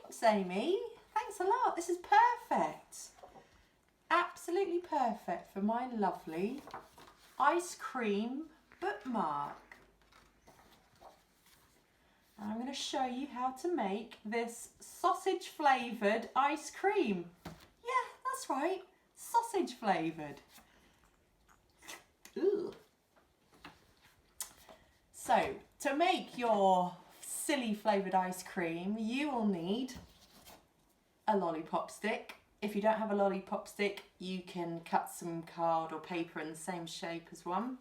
Thanks, Amy. Thanks a lot. This is perfect. Absolutely perfect for my lovely ice cream bookmark. And I'm going to show you how to make this sausage flavoured ice cream. Yeah, that's right, sausage flavoured. Ooh. So, to make your silly flavoured ice cream, you will need a lollipop stick. If you don't have a lollipop stick, you can cut some card or paper in the same shape as one.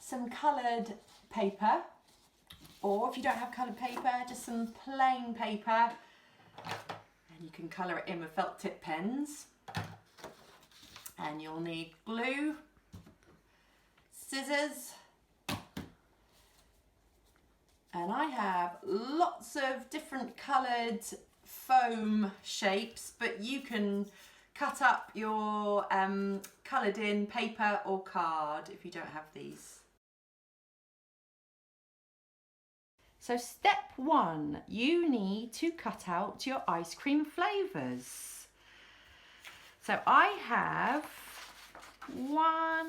Some coloured paper, or if you don't have coloured paper, just some plain paper, and you can colour it in with felt tip pens. And you'll need glue, scissors, and I have lots of different coloured foam shapes, but you can cut up your coloured in paper or card if you don't have these. So step one, you need to cut out your ice cream flavours. So I have 1,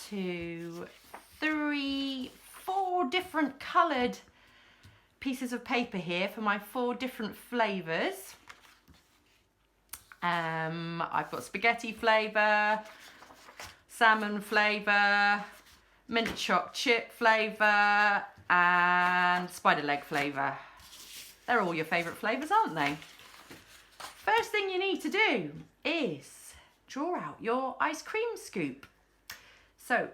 2, 3, 4 different coloured pieces of paper here for my 4 different flavours. I've got spaghetti flavour, salmon flavour, mint choc chip flavour, and spider leg flavour. They're all your favourite flavours, aren't they? First thing you need to do is draw out your ice cream scoop. So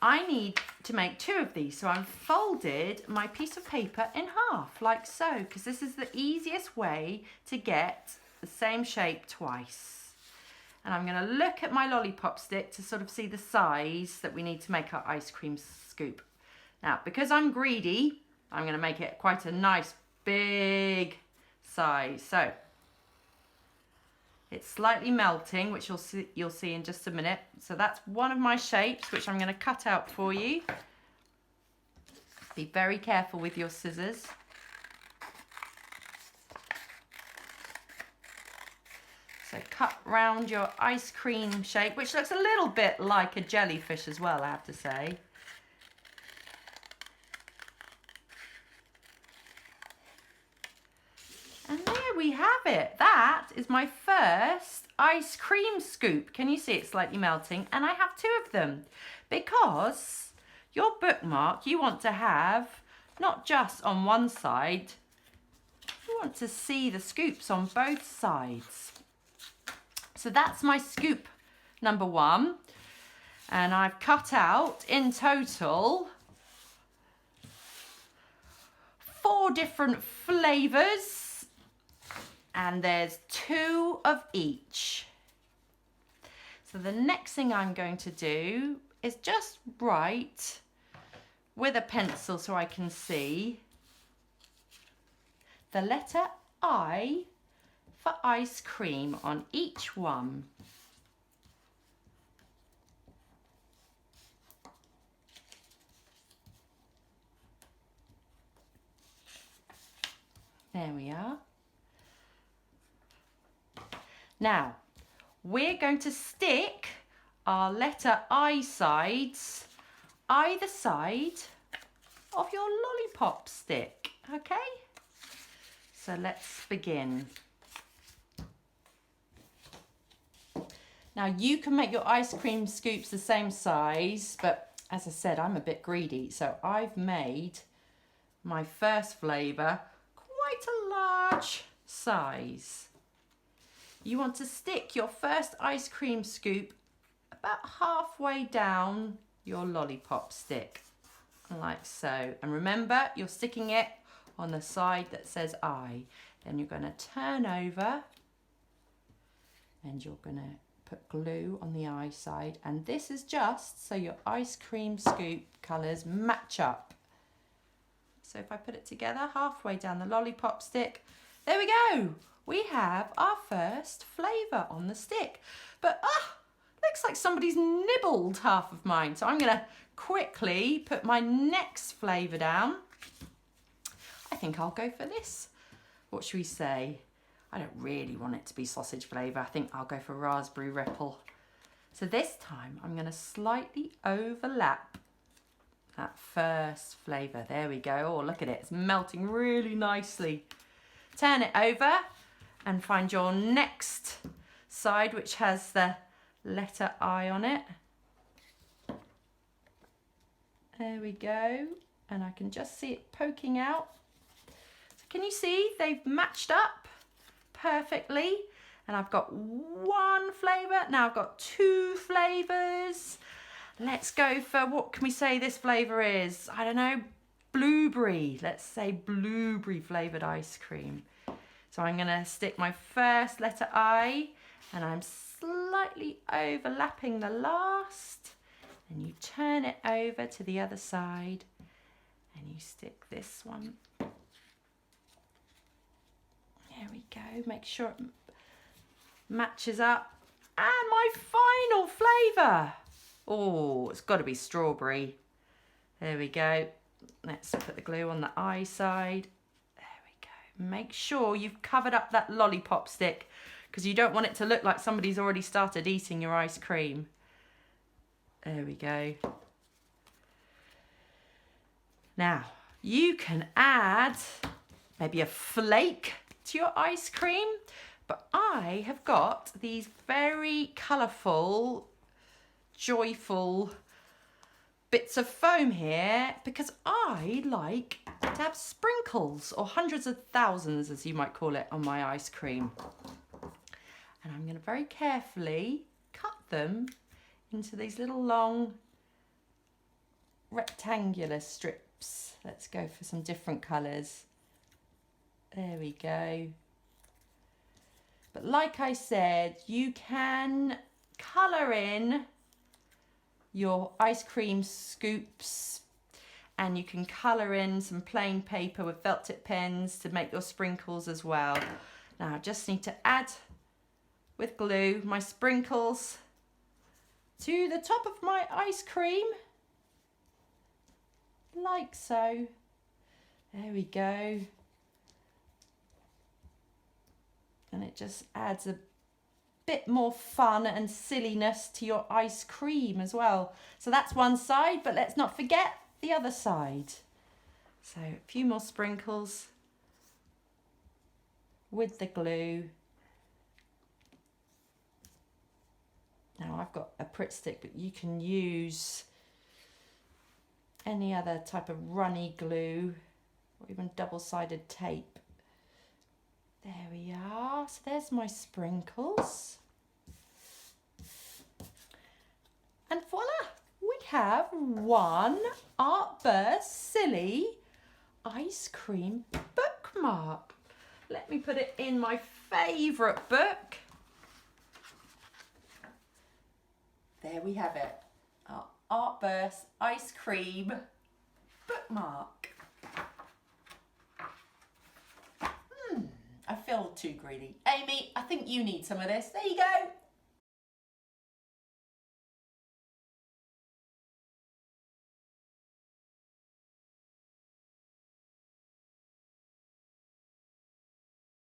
I need to make 2 of these, so I've folded my piece of paper in half, like so, because this is the easiest way to get the same shape twice. And I'm going to look at my lollipop stick to sort of see the size that we need to make our ice cream scoop. Now, because I'm greedy, I'm going to make it quite a nice big size. So it's slightly melting, which you'll see in just a minute. So that's one of my shapes, which I'm going to cut out for you. Be very careful with your scissors. So cut round your ice cream shape, which looks a little bit like a jellyfish as well, I have to say. And there we have it. That is my first ice cream scoop. Can you see it's slightly melting? And I have 2 of them because your bookmark, you want to have not just on one side, you want to see the scoops on both sides. So that's my scoop number 1. And I've cut out in total 4 different flavours. And there's 2 of each. So the next thing I'm going to do is just write with a pencil so I can see the letter I for ice cream on each one. There we are. Now, we're going to stick our letter I sides either side of your lollipop stick, okay? So let's begin. Now, you can make your ice cream scoops the same size, but as I said, I'm a bit greedy, so I've made my first flavour quite a large size. You want to stick your first ice cream scoop about halfway down your lollipop stick, like so. And remember, you're sticking it on the side that says I. Then you're going to turn over and you're going to put glue on the I side. And this is just so your ice cream scoop colours match up. So if I put it together halfway down the lollipop stick, there we go. We have our first flavour on the stick. But looks like somebody's nibbled half of mine. So I'm going to quickly put my next flavour down. I think I'll go for this. What should we say? I don't really want it to be sausage flavour. I think I'll go for raspberry ripple. So this time I'm going to slightly overlap that first flavour. There we go. Oh, look at it. It's melting really nicely. Turn it over and find your next side, which has the letter I on it. There we go. And I can just see it poking out. So can you see they've matched up perfectly? And I've got one flavour. Now I've got two flavours. Let's go for, what can we say this flavour is? I don't know, blueberry. Let's say blueberry flavoured ice cream. So I'm going to stick my first letter I, and I'm slightly overlapping the last. And you turn it over to the other side, and you stick this one. There we go. Make sure it matches up. And my final flavour. Oh, it's got to be strawberry. There we go. Let's put the glue on the eye side. There we go. Make sure you've covered up that lollipop stick, because you don't want it to look like somebody's already started eating your ice cream. There we go. Now, you can add maybe a flake to your ice cream, but I have got these very colourful, joyful bits of foam here because I like to have sprinkles, or hundreds of thousands as you might call it, on my ice cream. And I'm going to very carefully cut them into these little long rectangular strips. Let's go for some different colours. There we go. But like I said, you can colour in your ice cream scoops, and you can colour in some plain paper with felt tip pens to make your sprinkles as well. Now I just need to add with glue my sprinkles to the top of my ice cream, like so. There we go. And it just adds a bit more fun and silliness to your ice cream as well. So that's one side, but let's not forget the other side. So a few more sprinkles with the glue. Now I've got a Pritt stick, but you can use any other type of runny glue or even double-sided tape. There we are. So there's my sprinkles. And voila, we have one Artburst Silly ice cream bookmark. Let me put it in my favourite book. There we have it, our Artburst ice cream bookmark. I feel too greedy. Amy, I think you need some of this. There you go.